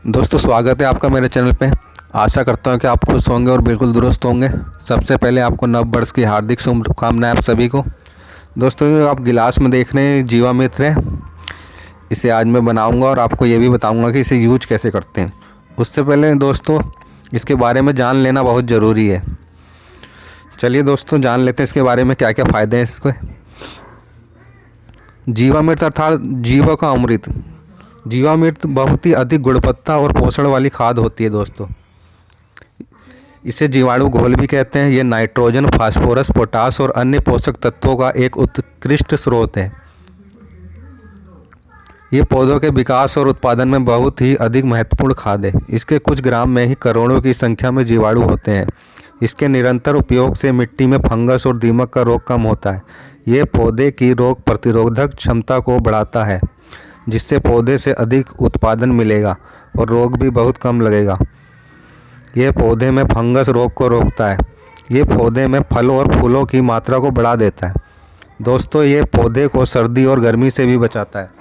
दोस्तों स्वागत है आपका मेरे चैनल पे। आशा करता हूँ कि आप खुश होंगे और बिल्कुल दुरुस्त होंगे। सबसे पहले आपको नव वर्ष की हार्दिक शुभकामनाएं आप सभी को। दोस्तों आप गिलास में देख रहे हैं जीवामृत है, इसे आज मैं बनाऊंगा और आपको ये भी बताऊंगा कि इसे यूज कैसे करते हैं। उससे पहले दोस्तों इसके बारे में जान लेना बहुत ज़रूरी है। चलिए दोस्तों जान लेते हैं इसके बारे में क्या क्या फ़ायदे हैं इसके। जीवामृत अर्थात जीव का अमृत। जीवामृत बहुत ही अधिक गुणवत्ता और पोषण वाली खाद होती है दोस्तों। इसे जीवाणु घोल भी कहते हैं। ये नाइट्रोजन, फास्फोरस, पोटास और अन्य पोषक तत्वों का एक उत्कृष्ट स्रोत है। ये पौधों के विकास और उत्पादन में बहुत ही अधिक महत्वपूर्ण खाद है। इसके कुछ ग्राम में ही करोड़ों की संख्या में जीवाणु होते हैं। इसके निरंतर उपयोग से मिट्टी में फंगस और दीमक का रोग कम होता है। ये पौधे की रोग प्रतिरोधक क्षमता को बढ़ाता है, जिससे पौधे से अधिक उत्पादन मिलेगा और रोग भी बहुत कम लगेगा। यह पौधे में फंगस रोग को रोकता है। ये पौधे में फल और फूलों की मात्रा को बढ़ा देता है। दोस्तों ये पौधे को सर्दी और गर्मी से भी बचाता है।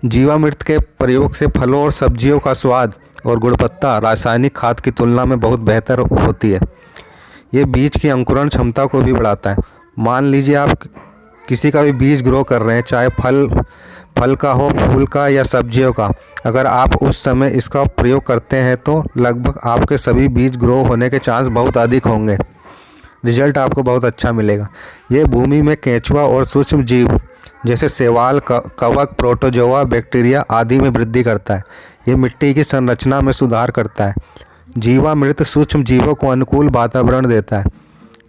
जीवामृत के प्रयोग से फलों और सब्जियों का स्वाद और गुणवत्ता रासायनिक खाद की तुलना में बहुत बेहतर होती है। ये बीज की अंकुरण क्षमता को भी बढ़ाता है। मान लीजिए आप किसी का भी बीज ग्रो कर रहे हैं, चाहे फल का हो, फूल का या सब्जियों का, अगर आप उस समय इसका प्रयोग करते हैं तो लगभग आपके सभी बीज ग्रो होने के चांस बहुत अधिक होंगे। रिजल्ट आपको बहुत अच्छा मिलेगा। ये भूमि में केंचुआ और सूक्ष्म जीव जैसे शैवाल, कवक, प्रोटोजोआ, बैक्टीरिया आदि में वृद्धि करता है। ये मिट्टी की संरचना में सुधार करता है। जीवामृत सूक्ष्म जीवों को अनुकूल वातावरण देता है।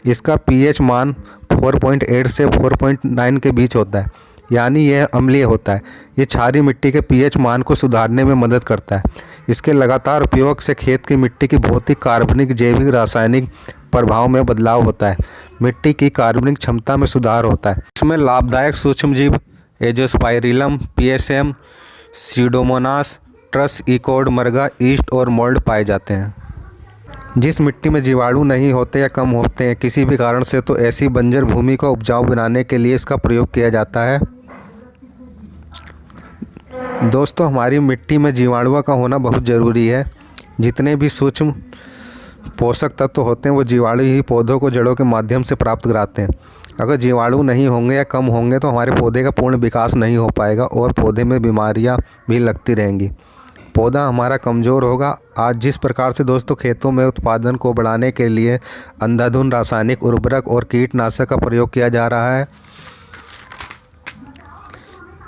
इसका पीएच मान 4.8 से 4.9 के बीच होता है, यानी यह अम्लीय होता है। ये क्षारीय मिट्टी के पीएच मान को सुधारने में मदद करता है। इसके लगातार उपयोग से खेत की मिट्टी की भौतिक, कार्बनिक, जैविक, रासायनिक प्रभाव में बदलाव होता है। मिट्टी की कार्बनिक क्षमता में सुधार होता है। इसमें लाभदायक सूक्ष्मजीव Azospirillum, PSM, Pseudomonas, truss, echoed, मरगा, ईस्ट और मोल्ड पाए जाते हैं। जिस मिट्टी में जीवाणु नहीं होते या कम होते हैं किसी भी कारण से, तो ऐसी बंजर भूमि को उपजाऊ बनाने के लिए इसका प्रयोग किया जाता है। दोस्तों हमारी मिट्टी में जीवाणुओं का होना बहुत ज़रूरी है। जितने भी सूक्ष्म पोषक तत्व होते हैं वो जीवाणु ही पौधों को जड़ों के माध्यम से प्राप्त कराते हैं। अगर जीवाणु नहीं होंगे या कम होंगे तो हमारे पौधे का पूर्ण विकास नहीं हो पाएगा और पौधे में बीमारियां भी लगती रहेंगी। पौधा हमारा कमज़ोर होगा। आज जिस प्रकार से दोस्तों खेतों में उत्पादन को बढ़ाने के लिए अंधाधुंध रासायनिक उर्वरक और कीटनाशक का प्रयोग किया जा रहा है,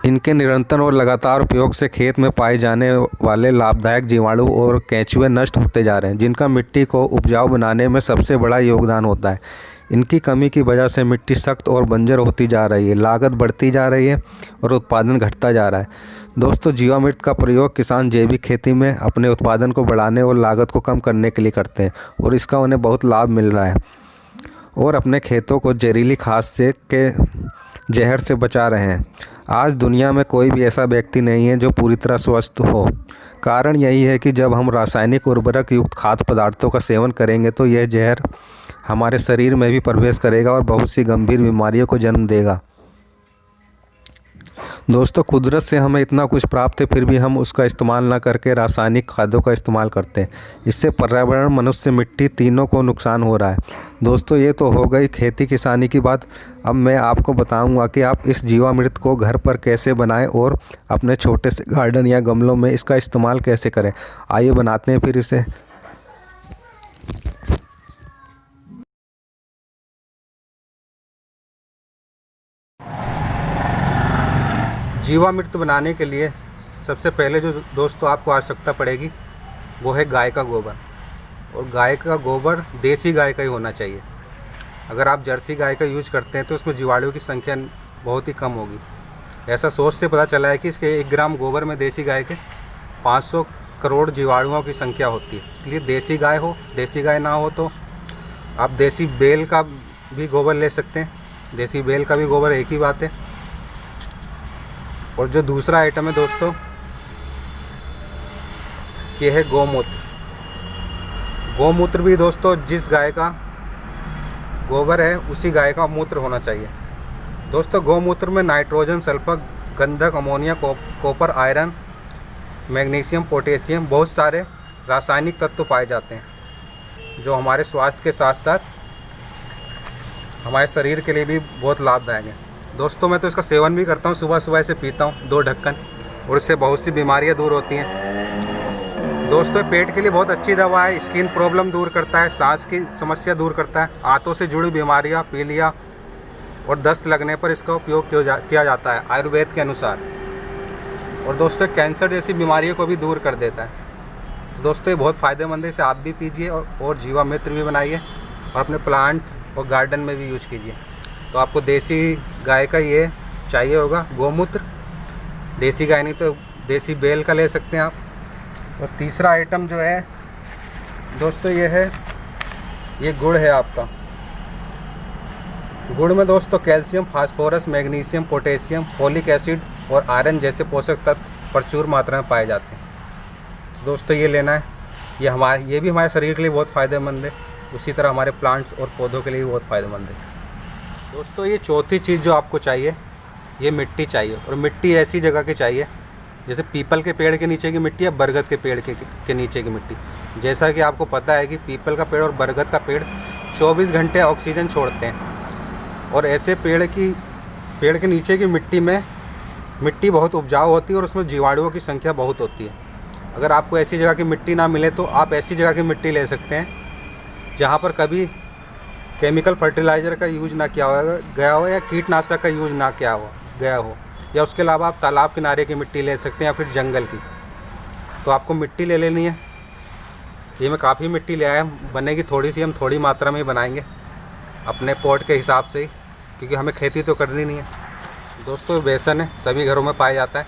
इनके निरंतर और लगातार उपयोग से खेत में पाए जाने वाले लाभदायक जीवाणु और केंचुए नष्ट होते जा रहे हैं, जिनका मिट्टी को उपजाऊ बनाने में सबसे बड़ा योगदान होता है। इनकी कमी की वजह से मिट्टी सख्त और बंजर होती जा रही है, लागत बढ़ती जा रही है और उत्पादन घटता जा रहा है। दोस्तों जीवामृत का प्रयोग किसान जैविक खेती में अपने उत्पादन को बढ़ाने और लागत को कम करने के लिए करते हैं और इसका उन्हें बहुत लाभ मिल रहा है और अपने खेतों को जहरीली खाद से के जहर से बचा रहे हैं। आज दुनिया में कोई भी ऐसा व्यक्ति नहीं है जो पूरी तरह स्वस्थ हो। कारण यही है कि जब हम रासायनिक उर्वरक युक्त खाद्य पदार्थों का सेवन करेंगे तो यह जहर हमारे शरीर में भी प्रवेश करेगा और बहुत सी गंभीर बीमारियों को जन्म देगा। दोस्तों कुदरत से हमें इतना कुछ प्राप्त है, फिर भी हम उसका इस्तेमाल ना करके रासायनिक खादों का इस्तेमाल करते हैं। इससे पर्यावरण, मनुष्य, मिट्टी तीनों को नुकसान हो रहा है। दोस्तों ये तो हो गई खेती किसानी की बात। अब मैं आपको बताऊंगा कि आप इस जीवामृत को घर पर कैसे बनाएं और अपने छोटे से गार्डन या गमलों में इसका इस्तेमाल कैसे करें। आइए बनाते हैं फिर इसे। जीवामृत बनाने के लिए सबसे पहले जो दोस्तों आपको आवश्यकता पड़ेगी वो है गाय का गोबर। और गाय का गोबर देसी गाय का ही होना चाहिए। अगर आप जर्सी गाय का यूज करते हैं तो उसमें जीवाणुओं की संख्या बहुत ही कम होगी। ऐसा सोच से पता चला है कि इसके 1 ग्राम गोबर में देसी गाय के 500 करोड़ जीवाणुओं की संख्या होती है। इसलिए देसी गाय हो, देसी गाय ना हो तो आप देसी बैल का भी गोबर ले सकते हैं। देसी बैल का भी गोबर एक ही बात है। और जो दूसरा आइटम है दोस्तों, ये है गौमूत्र। गौमूत्र भी दोस्तों जिस गाय का गोबर है उसी गाय का मूत्र होना चाहिए। दोस्तों गौमूत्र में नाइट्रोजन, सल्फर, गंधक, ammonia, copper, iron, magnesium, potassium बहुत सारे रासायनिक तत्व पाए जाते हैं जो हमारे स्वास्थ्य के साथ साथ हमारे शरीर के लिए भी बहुत लाभदायक है। दोस्तों मैं तो इसका सेवन भी करता हूँ, सुबह सुबह इसे पीता हूँ 2 ढक्कन, और इससे बहुत सी बीमारियाँ दूर होती हैं। दोस्तों पेट के लिए बहुत अच्छी दवा है, स्किन प्रॉब्लम दूर करता है, सांस की समस्या दूर करता है, आंतों से जुड़ी बीमारियाँ, पीलिया और दस्त लगने पर इसका उपयोग किया जाता है आयुर्वेद के अनुसार। और दोस्तों कैंसर जैसी बीमारियों को भी दूर कर देता है। तो दोस्तों ये बहुत फ़ायदेमंद है, इसे आप भी पीजिए और जीवामृत भी बनाइए और अपने प्लांट्स और गार्डन में भी यूज़ कीजिए। तो आपको देसी गाय का ये चाहिए होगा गोमूत्र, देसी गाय नहीं तो देसी बैल का ले सकते हैं आप। और तीसरा आइटम जो है दोस्तों ये है, ये गुड़ है आपका। गुड़ में दोस्तों calcium, phosphorus, magnesium, potassium, folic acid और आयरन जैसे पोषक तत्व प्रचुर मात्रा में पाए जाते हैं। तो दोस्तों ये लेना है, ये भी हमारे शरीर के लिए बहुत फ़ायदेमंद है, उसी तरह हमारे प्लांट्स और पौधों के लिए भी बहुत फ़ायदेमंद है। दोस्तों ये चौथी चीज़ जो आपको चाहिए, ये मिट्टी चाहिए। और मिट्टी ऐसी जगह की चाहिए जैसे पीपल के पेड़ के नीचे की मिट्टी या बरगद के पेड़ के नीचे की मिट्टी। जैसा कि आपको पता है कि पीपल का पेड़ और बरगद का पेड़ 24 घंटे ऑक्सीजन छोड़ते हैं, और ऐसे पेड़ के नीचे की मिट्टी में मिट्टी बहुत उपजाऊ होती है और उसमें जीवाणुओं की संख्या बहुत होती है। अगर आपको ऐसी जगह की मिट्टी ना मिले तो आप ऐसी जगह की मिट्टी ले सकते हैं जहाँ पर कभी केमिकल फर्टिलाइज़र का यूज ना किया गया हो या कीटनाशक का यूज ना किया गया हो, या उसके अलावा आप तालाब किनारे की मिट्टी ले सकते हैं या फिर जंगल की। तो आपको मिट्टी ले लेनी है। ये मैं काफ़ी मिट्टी ले आया, बनेगी थोड़ी सी, हम थोड़ी मात्रा में ही बनाएंगे अपने पॉट के हिसाब से ही, क्योंकि हमें खेती तो करनी नहीं है। दोस्तों बेसन है, सभी घरों में पाया जाता है।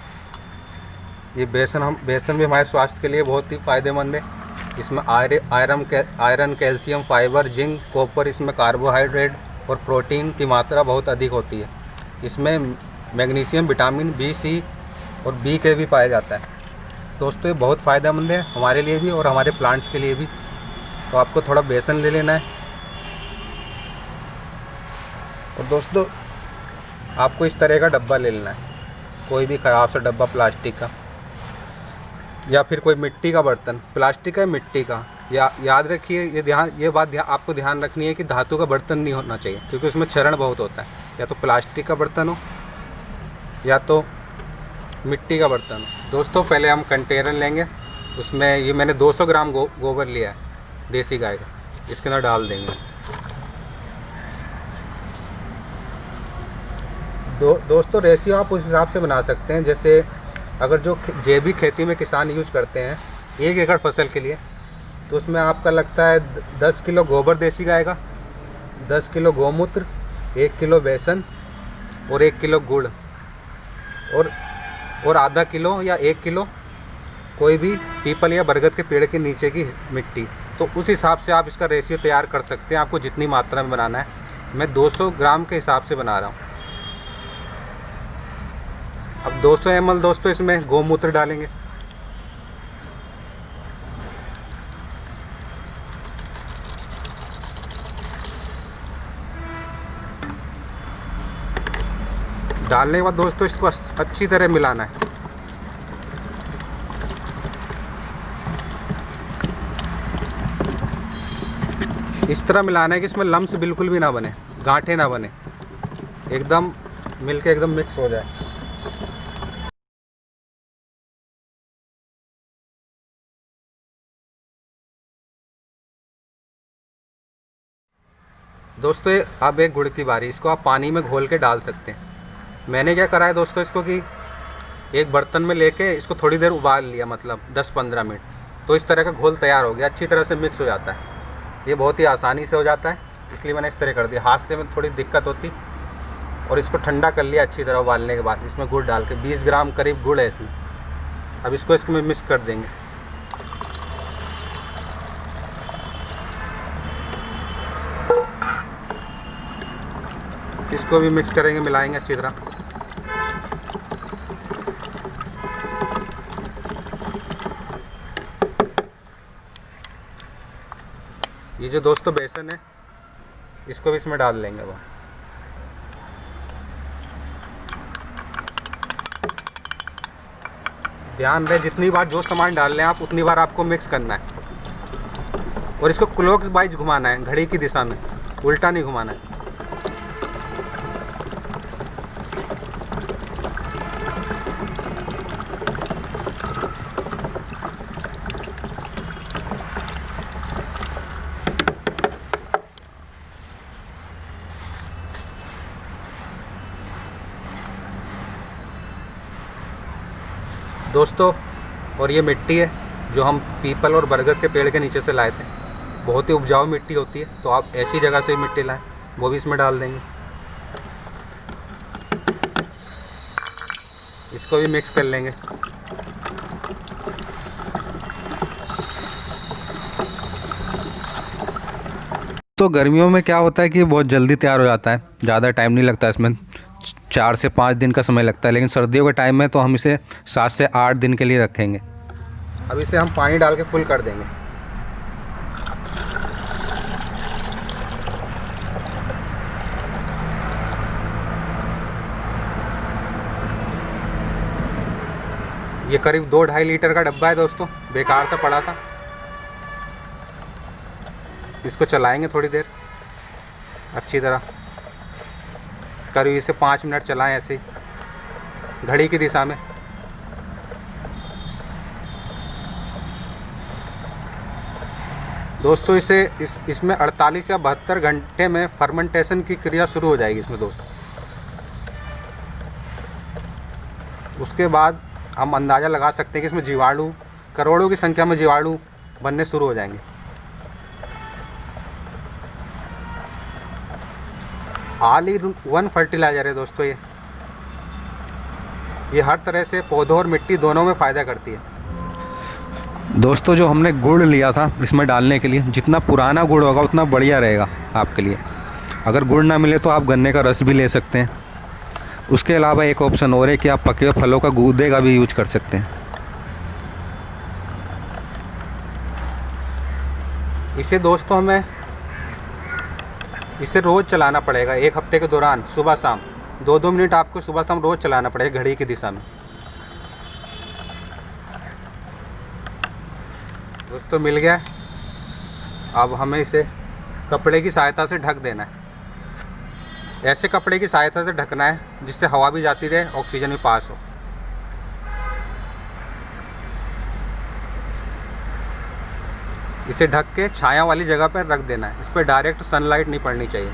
ये बेसन भी हमारे स्वास्थ्य के लिए बहुत ही फ़ायदेमंद है। इसमें iron, calcium, fibre, zinc, copper, इसमें कार्बोहाइड्रेट और प्रोटीन की मात्रा बहुत अधिक होती है। इसमें मैग्नीशियम, विटामिन बी, सी और बी के भी पाया जाता है। दोस्तों ये बहुत फ़ायदेमंद है हमारे लिए भी और हमारे प्लांट्स के लिए भी। तो आपको थोड़ा बेसन ले लेना है। और दोस्तों आपको इस तरह का डब्बा ले लेना है, कोई भी ख़राब सा डब्बा प्लास्टिक का, या फिर कोई मिट्टी का बर्तन, प्लास्टिक का मिट्टी का। याद रखिए ये बात आपको ध्यान रखनी है कि धातु का बर्तन नहीं होना चाहिए, क्योंकि उसमें क्षरण बहुत होता है। या तो प्लास्टिक का बर्तन हो या तो मिट्टी का बर्तन हो। दोस्तों पहले हम कंटेनर लेंगे, उसमें ये मैंने 200 ग्राम गोबर लिया है देसी गाय का, इसके अंदर डाल देंगे। दोस्तों रेशियो आप उस हिसाब से बना सकते हैं, जैसे अगर जो जैविक खेती में किसान यूज करते हैं 1 एकड़ फसल के लिए, तो उसमें आपका लगता है 10 किलो गोबर देसी गाय का, 10 किलो गौमूत्र, 1 किलो बेसन और 1 किलो गुड़, और आधा किलो या 1 किलो कोई भी पीपल या बरगद के पेड़ के नीचे की मिट्टी। तो उस हिसाब से आप इसका रेशियो तैयार कर सकते हैं, आपको जितनी मात्रा में बनाना है। मैं 200 ग्राम के हिसाब से बना रहा हूँ। अब 200 ml दोस्तों इसमें गौमूत्र डालेंगे। डालने के बाद दोस्तों इसको अच्छी तरह मिलाना है। इस तरह मिलाना है कि इसमें लम्स बिल्कुल भी ना बने, गांठें ना बने, एकदम मिलके एकदम मिक्स हो जाए। दोस्तों अब एक गुड़ की बारी, इसको आप पानी में घोल के डाल सकते हैं। मैंने क्या करा है दोस्तों, इसको कि एक बर्तन में लेके इसको थोड़ी देर उबाल लिया, मतलब 10-15 मिनट, तो इस तरह का घोल तैयार हो गया, अच्छी तरह से मिक्स हो जाता है। ये बहुत ही आसानी से हो जाता है, इसलिए मैंने इस तरह कर दिया। हाथ से में थोड़ी दिक्कत होती, और इसको ठंडा कर लिया अच्छी तरह उबालने के बाद। इसमें गुड़ डाल के 20 ग्राम करीब गुड़ है इसमें। अब इसको इसमें मिक्स कर देंगे। इसको भी मिक्स करेंगे, मिलाएंगे अच्छी तरह। ये जो दोस्तों बेसन है इसको भी इसमें डाल लेंगे वो। ध्यान रहे जितनी बार जो सामान डाल लें आप उतनी बार आपको मिक्स करना है, और इसको क्लॉकवाइज घुमाना है, घड़ी की दिशा में, उल्टा नहीं घुमाना है। दोस्तों, और ये मिट्टी है जो हम पीपल और बरगद के पेड़ के नीचे से लाए थे। बहुत ही उपजाऊ मिट्टी होती है, तो आप ऐसी जगह से मिट्टी लाएं, वो भी इसमें डाल देंगे। इसको भी मिक्स कर लेंगे। तो गर्मियों में क्या होता है कि बहुत जल्दी तैयार हो जाता है, ज़्यादा टाइम नहीं लगता इसमें, 4 से 5 दिन का समय लगता है। लेकिन सर्दियों के टाइम में तो हम इसे 7 से 8 दिन के लिए रखेंगे। अब इसे हम पानी डाल के फुल कर देंगे। ये करीब 2-2.5 लीटर का डब्बा है दोस्तों, बेकार सा पड़ा था। इसको चलाएंगे थोड़ी देर अच्छी तरह, करीब इसे 5 मिनट चलाएं ऐसे ही घड़ी की दिशा में। दोस्तों इसमें 48 या 72 घंटे में फर्मेंटेशन की क्रिया शुरू हो जाएगी इसमें दोस्तों। उसके बाद हम अंदाज़ा लगा सकते हैं कि इसमें जीवाणु, करोड़ों की संख्या में जीवाणु बनने शुरू हो जाएंगे। ऑल इन वन फर्टिलाइज़र है दोस्तों ये हर तरह से पौधों और मिट्टी दोनों में फ़ायदा करती है। दोस्तों, जो हमने गुड़ लिया था इसमें डालने के लिए, जितना पुराना गुड़ होगा उतना बढ़िया रहेगा आपके लिए। अगर गुड़ ना मिले तो आप गन्ने का रस भी ले सकते हैं। उसके अलावा एक ऑप्शन और है कि आप पके हुए फलों का गूदे का भी यूज कर सकते हैं। इसे दोस्तों हमें इसे रोज़ चलाना पड़ेगा, 1 हफ्ते के दौरान सुबह शाम 2-2 मिनट आपको सुबह शाम रोज़ चलाना पड़ेगा घड़ी की दिशा में। दोस्तों मिल गया। अब हमें इसे कपड़े की सहायता से ढक देना है। ऐसे कपड़े की सहायता से ढकना है जिससे हवा भी जाती रहे, ऑक्सीजन भी पास हो। इसे ढक के छाया वाली जगह पर रख देना है। इस पर डायरेक्ट सनलाइट नहीं पड़नी चाहिए।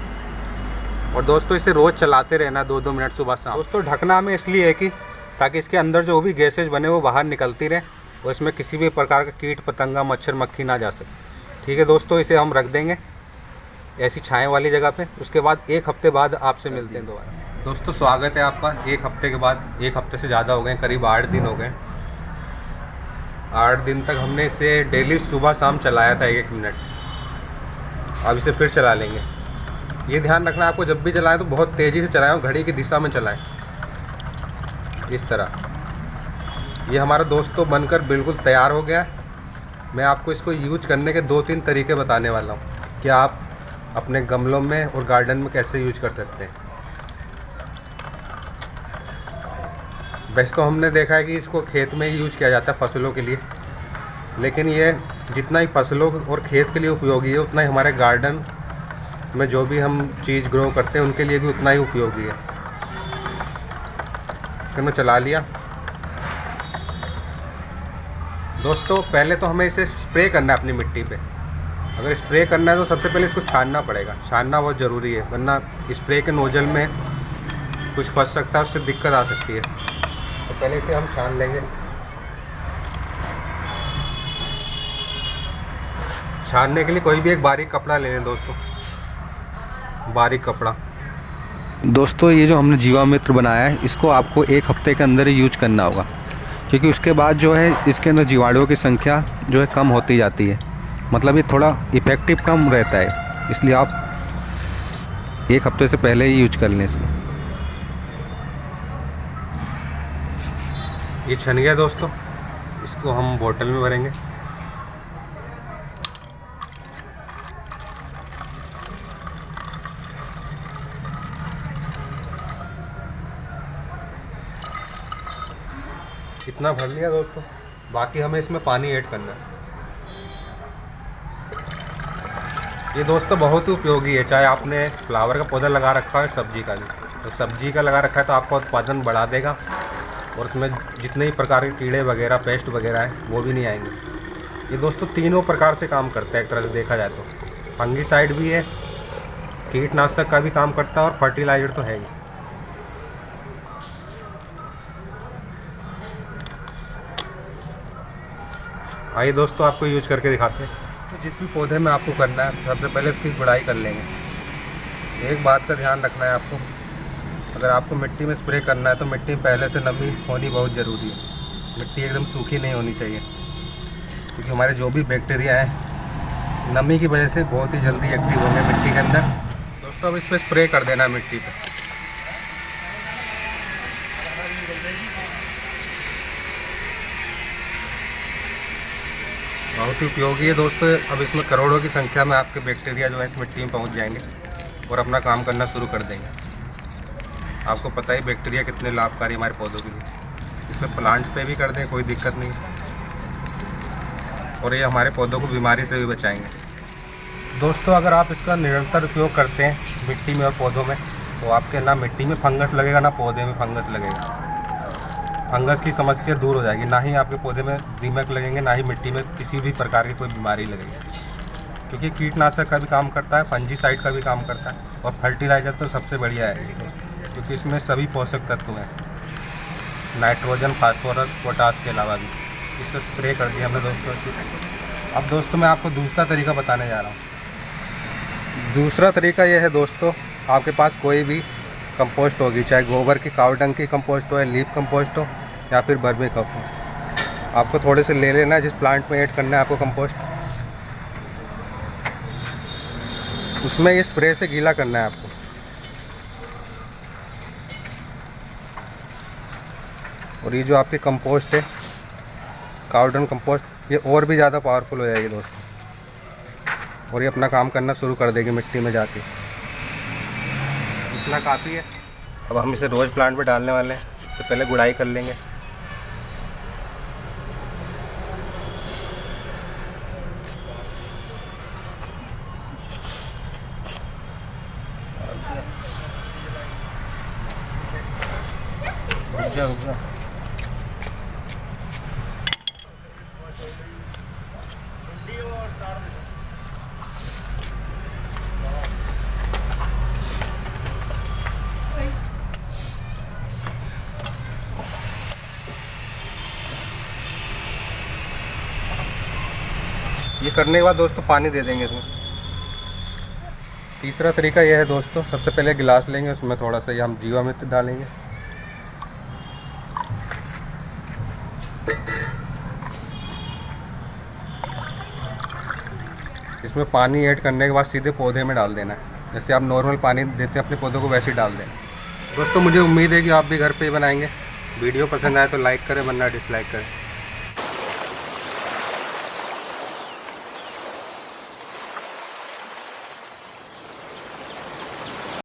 और दोस्तों इसे रोज़ चलाते रहना 2-2 मिनट सुबह शाम। दोस्तों ढकना हमें इसलिए है कि ताकि इसके अंदर जो भी गैसेज बने वो बाहर निकलती रहे और इसमें किसी भी प्रकार का कीट पतंगा, मच्छर, मक्खी ना जा सके। ठीक है दोस्तों, इसे हम रख देंगे ऐसी छाया वाली जगह पे। उसके बाद 1 हफ्ते बाद आपसे मिलते हैं दोबारा। दोस्तों स्वागत है आपका 1 हफ्ते के बाद। 1 हफ्ते से ज़्यादा हो गए, करीब 8 दिन हो गए। 8 दिन तक हमने इसे डेली सुबह शाम चलाया था 1-1 मिनट। अब इसे फिर चला लेंगे। ये ध्यान रखना आपको, जब भी चलाएं तो बहुत तेज़ी से चलाएं और घड़ी की दिशा में चलाएं, इस तरह। ये हमारा दोस्तों बनकर बिल्कुल तैयार हो गया। मैं आपको इसको यूज करने के 2-3 तरीके बताने वाला हूँ कि आप अपने गमलों में और गार्डन में कैसे यूज कर सकते हैं। वैसे तो हमने देखा है कि इसको खेत में ही यूज किया जाता है फसलों के लिए, लेकिन ये जितना ही फसलों और खेत के लिए उपयोगी है उतना ही हमारे गार्डन में जो भी हम चीज़ ग्रो करते हैं उनके लिए भी उतना ही उपयोगी है। इसे मैं चला लिया। दोस्तों पहले तो हमें इसे स्प्रे करना है अपनी मिट्टी पे। अगर स्प्रे करना है तो सबसे पहले इसको छानना पड़ेगा। छानना बहुत ज़रूरी है, वरना स्प्रे के नोजल में कुछ फंस सकता है, उससे दिक्कत आ सकती है। तो पहले इसे हम छान लेंगे। छानने के लिए कोई भी एक बारीक कपड़ा ले लें दोस्तों, बारीक कपड़ा। दोस्तों ये जो हमने जीवामृत बनाया है इसको आपको 1 हफ्ते के अंदर ही यूज करना होगा, क्योंकि उसके बाद जो है इसके अंदर जीवाणुओं की संख्या जो है कम होती जाती है। मतलब ये थोड़ा इफ़ेक्टिव कम रहता है, इसलिए आप 1 हफ्ते से पहले ही यूज कर लें इसको। ये छन गया दोस्तों, इसको हम बोतल में भरेंगे। इतना भर लिया दोस्तों, बाकी हमें इसमें पानी ऐड करना है। ये दोस्तों बहुत ही उपयोगी है, चाहे आपने फ्लावर का पौधा लगा रखा है, सब्जी का भी, तो सब्जी का लगा रखा है तो आपका उत्पादन बढ़ा देगा और उसमें जितने भी प्रकार के कीड़े वगैरह, पेस्ट वगैरह हैं वो भी नहीं आएंगे। ये दोस्तों तीनों प्रकार से काम करता है, एक तरह से देखा जाए तो फंगीसाइड भी है, कीटनाशक का भी काम करता है और फर्टिलाइज़र तो है ही। आइए दोस्तों आपको यूज करके दिखाते हैं। तो जिस भी पौधे में आपको करना है, सबसे पहले इसकी गुड़ाई कर लेंगे। एक बात का ध्यान रखना है आपको, अगर आपको मिट्टी में स्प्रे करना है तो मिट्टी में पहले से नमी होनी बहुत ज़रूरी है। मिट्टी एकदम सूखी नहीं होनी चाहिए, क्योंकि हमारे जो भी बैक्टीरिया हैं नमी की वजह से बहुत ही जल्दी एक्टिव होंगे मिट्टी के अंदर। दोस्तों अब इस पर स्प्रे कर देना है मिट्टी पे। बहुत ही उपयोगी है दोस्तों। अब इसमें करोड़ों की संख्या में आपके बैक्टीरिया जो है इस मिट्टी में पहुंच जाएंगे और अपना काम करना शुरू कर देंगे। आपको पता ही बैक्टीरिया कितने लाभकारी हमारे पौधों के लिए। इसमें प्लांट पे भी कर दें कोई दिक्कत नहीं, और ये हमारे पौधों को बीमारी से भी बचाएंगे। दोस्तों अगर आप इसका निरंतर उपयोग करते हैं मिट्टी में और पौधों में, तो आपके ना मिट्टी में फंगस लगेगा ना पौधे में फंगस लगेगा। फंगस की समस्या दूर हो जाएगी, ना ही आपके पौधे में दीमक लगेंगे, ना ही मिट्टी में किसी भी प्रकार की कोई बीमारी लगेगी। क्योंकि कीटनाशक का भी काम करता है, फंजीसाइड का भी काम करता है, और फर्टिलाइज़र तो सबसे बढ़िया है दोस्तों, क्योंकि इसमें सभी पोषक तत्व हैं, नाइट्रोजन, फास्फोरस, पोटास के अलावा भी। इसको स्प्रे कर दिया हमने दोस्तों। अब दोस्तों मैं आपको दूसरा तरीका बताने जा रहा हूँ। दूसरा तरीका यह है दोस्तों, आपके पास कोई भी कंपोस्ट होगी, चाहे गोबर की, काव डंग की कंपोस्ट हो, या लीफ कंपोस्ट हो, या फिर बर्मी कंपोस्ट, आपको थोड़े से ले लेना है। जिस प्लांट में ऐड करना है आपको कंपोस्ट, उसमें ये स्प्रे से गीला करना है आपको। और ये जो आपकी कंपोस्ट है, काव डंग कंपोस्ट, ये और भी ज़्यादा पावरफुल हो जाएगी दोस्तों, और ये अपना काम करना शुरू कर देगी मिट्टी में जाके। इतना काफ़ी है। अब हम इसे रोज़ प्लांट में डालने वाले हैं। इससे पहले गुड़ाई कर लेंगे। रुक जा। ये करने के बाद दोस्तों पानी दे देंगे इसमें। तीसरा तरीका यह है दोस्तों, सबसे पहले गिलास लेंगे, उसमें थोड़ा सा ये हम जीवामृत डालेंगे। इसमें पानी ऐड करने के बाद सीधे पौधे में डाल देना है। जैसे आप नॉर्मल पानी देते हैं अपने पौधों को, वैसे ही डाल दें। दोस्तों मुझे उम्मीद है कि आप भी घर पे ही बनाएंगे। वीडियो पसंद आए तो लाइक करें, वरना डिसलाइक करें।